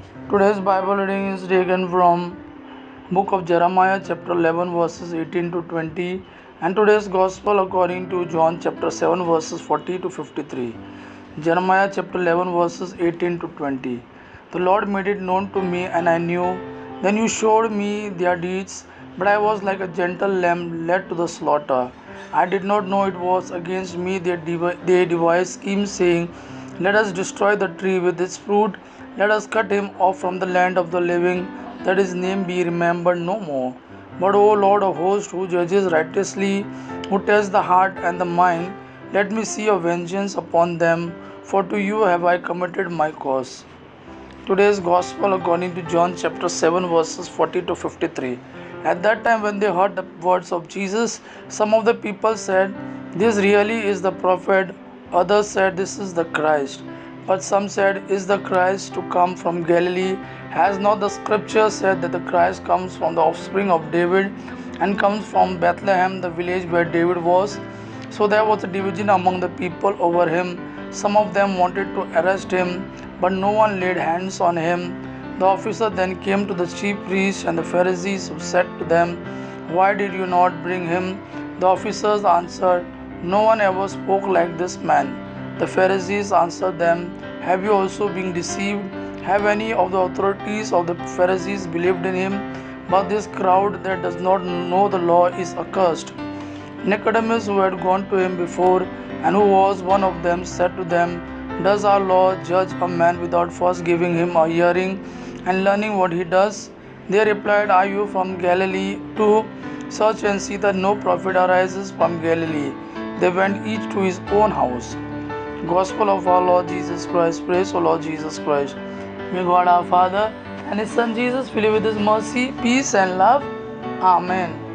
Today's Bible reading is taken from book of Jeremiah chapter 11 verses 18 to 20 and today's gospel according to John chapter 7 verses 40 to 53. Jeremiah chapter 11 verses 18 to 20. The Lord made it known to me and I knew. Then you showed me their deeds, but I was like a gentle lamb led to the slaughter. I did not know it was against me they devised schemes saying, let us destroy the tree with its fruit, let us cut him off from the land of the living, that his name be remembered no more. But O Lord of hosts, who judges righteously, who tests the heart and the mind, let me see your vengeance upon them, for to you have I committed my cause. Today's Gospel according to John chapter 7 verses 40 to 53. At that time when they heard the words of Jesus, some of the people said, this really is the prophet. Others said, this is the Christ. But some said, is the Christ to come from Galilee? Has not the scripture said that the Christ comes from the offspring of David and comes from Bethlehem, the village where David was? So there was a division among the people over him. Some of them wanted to arrest him, but no one laid hands on him. The officer then came to the chief priests and the Pharisees, who said to them, why did you not bring him? The officers answered, no one ever spoke like this man. The Pharisees answered them, have you also been deceived? Have any of the authorities of the Pharisees believed in him? But this crowd that does not know the law is accursed. Nicodemus, who had gone to him before, and who was one of them, said to them, does our law judge a man without first giving him a hearing and learning what he does? They replied, are you from Galilee too? Search and see that no prophet arises from Galilee. They went each to his own house. Gospel of our Lord Jesus Christ. Praise O Lord Jesus Christ. May God our Father and His Son Jesus fill you with His mercy, peace and love. Amen.